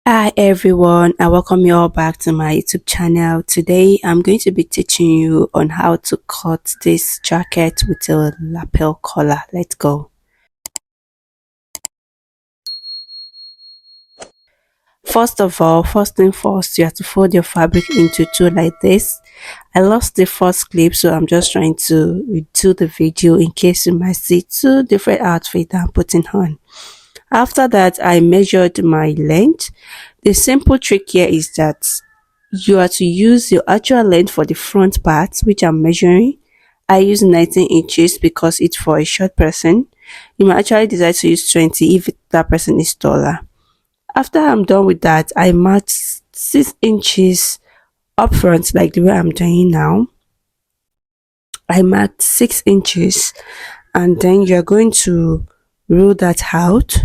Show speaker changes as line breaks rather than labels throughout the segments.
Hi everyone, I welcome you all back to my YouTube channel. Today I'm going to be teaching you on how to cut this jacket with a lapel collar. Let's go. First of all, first thing first, you have to fold your fabric into two like this. I lost the first clip, so I'm just trying to redo the video in case you might see two different outfits I'm putting on. After that, I measured my length. The simple trick here is that you are to use your actual length for the front part, which I'm measuring. I use 19 inches because it's for a short person. You might actually decide to use 20 if that person is taller. After I'm done with that, I marked 6 inches up front like the way I'm doing now. I marked 6 inches and then you're going to roll that out.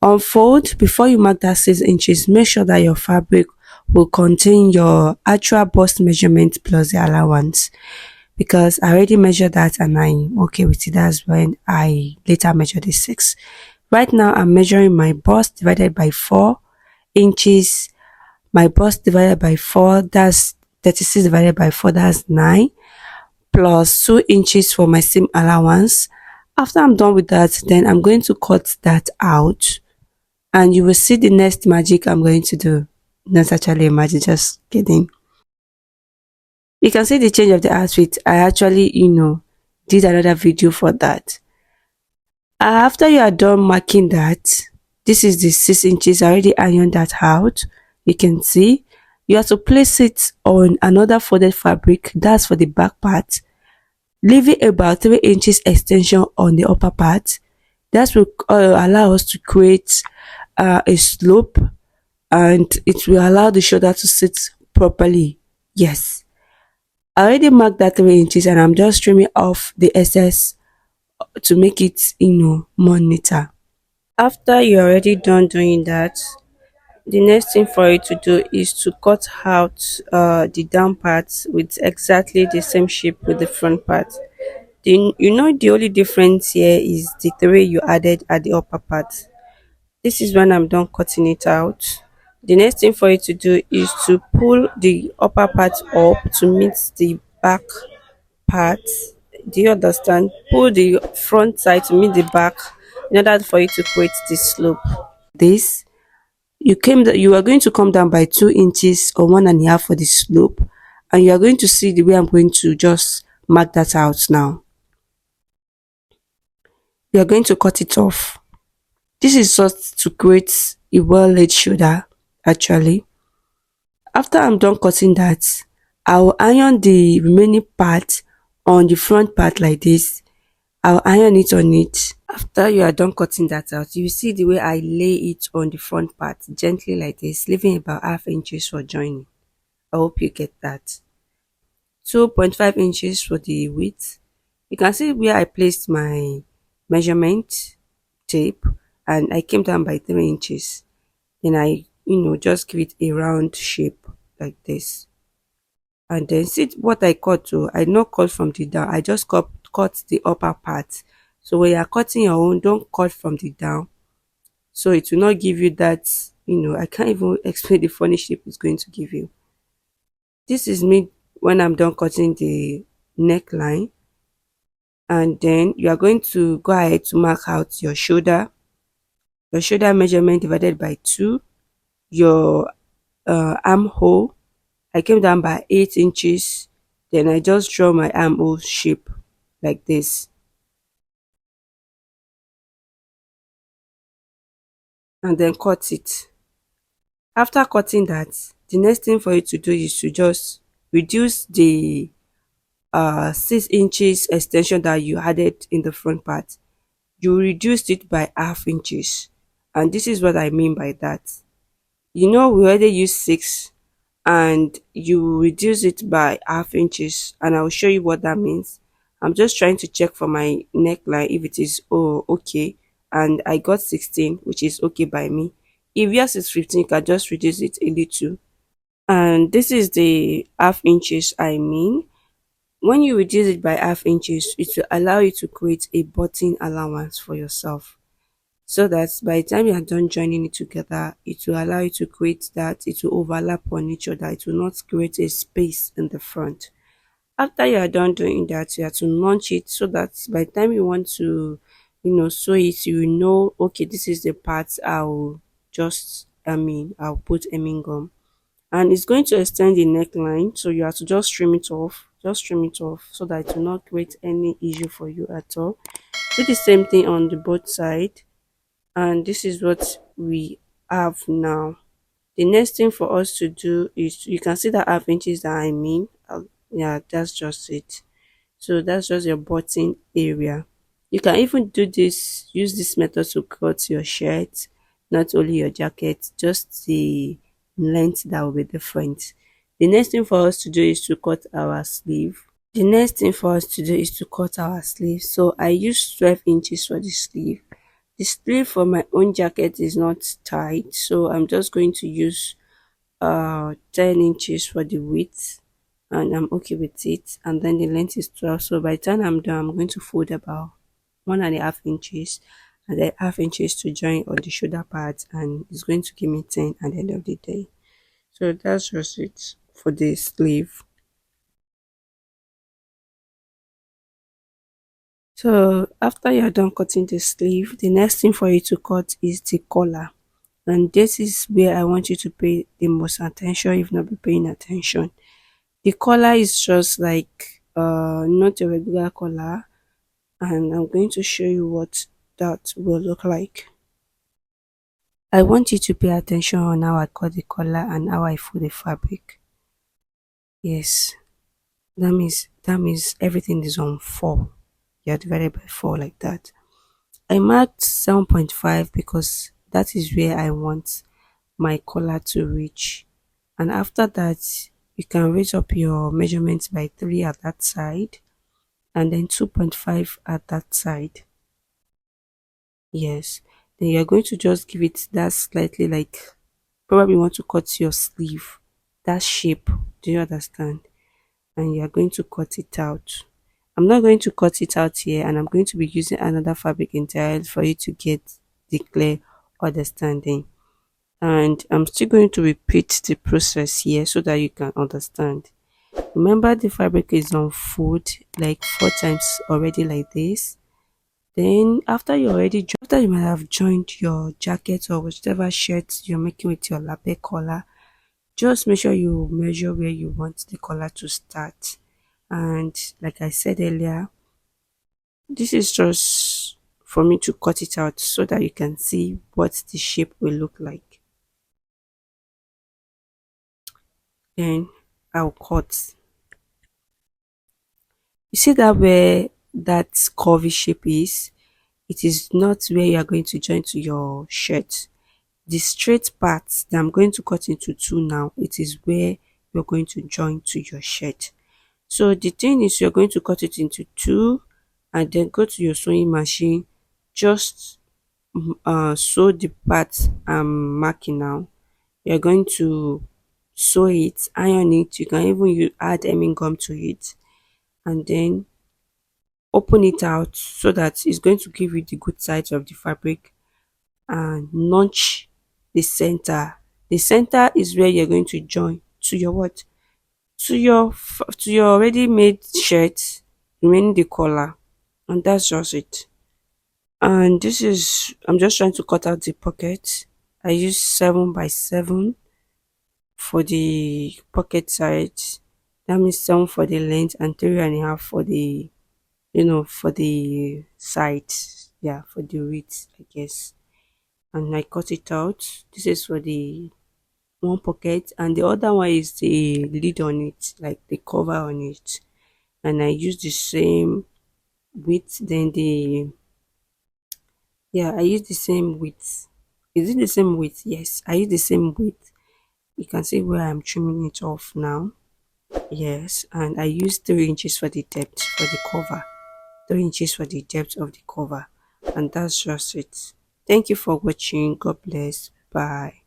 Unfold before you mark that 6 inches. Make sure that your fabric will contain your actual bust measurement plus the allowance, because I already measured that and I'm okay with it. That's when I later measured the 6. Right now I'm measuring my bust divided by 4 inches. My bust divided by 4, that's 36 divided by 4, that's 9, plus 2 inches for my seam allowance. After I'm done with that, then I'm going to cut that out and you will see the next magic I'm going to do. Not actually a magic, just kidding. You can see the change of the outfit. I actually, did another video for that. After you are done marking that, this is the 6 inches. I already ironed that out. You can see you have to place it on another folded fabric. That's for the back part. Leaving about 3 inches extension on the upper part. That will allow us to create a slope, and it will allow the shoulder to sit properly. Yes, I already marked that 3 inches and I'm just trimming off the excess to make it more neater. After you're already done doing that, the next thing for you to do is to cut out the down part with exactly the same shape with the front part. The only difference here is the three you added at the upper part. This is when I'm done cutting it out. The next thing for you to do is to pull the upper part up to meet the back part. Do you understand? Pull the front side to meet the back in order for you to create this slope. This you are going to come down by 2 inches or 1.5 for the slope, and you are going to see the way I'm going to just mark that out now. You are going to cut it off. This is just to create a well-laid shoulder actually. After I'm done cutting that, I'll iron the remaining part on the front part like this. I'll iron it on it. After you are done cutting that out, you see the way I lay it on the front part gently like this, leaving about half inches for joining. I hope you get that. 2.5 inches for the width. You can see where I placed my measurement tape and I came down by 3 inches. Then I just give it a round shape like this, and then see what I cut to. I not cut from the down, I just cut the upper part. So when you are cutting your own, don't cut from the down, so it will not give you that. I can't even explain the funny shape it's going to give you. This is me when I'm done cutting the neckline, and then you are going to go ahead to mark out your shoulder measurement divided by 2, your armhole. I came down by 8 inches. Then I just draw my armhole shape like this. And then cut it. After cutting that, the next thing for you to do is to just reduce the 6 inches extension that you added in the front part. You reduced it by half inches. And this is what I mean by that. We already used 6 and you reduce it by half inches, and I'll show you what that means. I'm just trying to check for my neckline if it is okay, and I got 16, which is okay by me. If yours is 15, you can just reduce it a little. And this is the half inches I mean. When you reduce it by half inches, it will allow you to create a button allowance for yourself. so that by the time you are done joining it together, it will allow you to create that, it will overlap on each other, it will not create a space in the front. After you are done doing that, you have to launch it so that by the time you want to, sew it, you will know, okay, this is the part I'll I'll put hemming gum. And it's going to extend the neckline, so you have to just trim it off so that it will not create any issue for you at all. Do the same thing on the both side, and this is what we have now. The next thing for us to do is, you can see the half inches that I mean. Yeah, that's just it. So that's just your button area. You can even use this method to cut your shirt, not only your jacket, just the length that will be different. The next thing for us to do is to cut our sleeve. So I use 12 inches for the sleeve. The sleeve for my own jacket is not tight, so I'm just going to use 10 inches for the width, and I'm okay with it. And then the length is 12, so by the time I'm done, I'm going to fold about 1.5 inches, and then half inches to join on the shoulder part, and it's going to give me 10 at the end of the day. So that's just it for the sleeve. So after you're done cutting the sleeve, the next thing for you to cut is the collar. And this is where I want you to pay the most attention, if not be paying attention. The collar is just like not a regular collar, and I'm going to show you what that will look like. I want you to pay attention on how I cut the collar and how I fold the fabric. Yes, that means everything is on 4. You're divided by 4 like that. I marked 7.5 because that is where I want my collar to reach. And after that, you can raise up your measurements by 3 at that side, and then 2.5 at that side. Yes. Then you're going to just give it that slightly, like probably want to cut your sleeve, that shape. Do you understand? And you're going to cut it out. I'm not going to cut it out here, and I'm going to be using another fabric entirely for you to get the clear understanding. And I'm still going to repeat the process here so that you can understand. Remember, the fabric is on fold like 4 times already, like this. Then after you might have joined your jacket or whichever shirt you're making with your lapel collar, just make sure you measure where you want the collar to start. And like I said earlier, this is just for me to cut it out so that you can see what the shape will look like. Then I'll cut. You see that where that curvy shape is? It is not where you are going to join to your shirt. The straight part that I'm going to cut into 2 now, it is where you're going to join to your shirt. So the thing is, you're going to cut it into 2 and then go to your sewing machine, just sew the part I'm marking now. You're going to sew it, iron it. You can even add hemming gum to it, and then open it out so that it's going to give you the good sides of the fabric, and notch the center. The center is where you're going to join to your what? To your already made shirt, remaining the collar, and that's just it. And this is, I'm just trying to cut out the pocket. I use 7 by 7 for the pocket side. That means 7 for the length and 3.5 for the, for the side. Yeah, for the width, I guess. And I cut it out. This is for the one pocket, and the other one is the lid on it, like the cover on it. And I use the same width. Then I use the same width. Is it the same width? Yes, I use the same width. You can see where I'm trimming it off now. Yes, and I use 3 inches for the depth for the cover. 3 inches for the depth of the cover. And that's just it. Thank you for watching. God bless. Bye.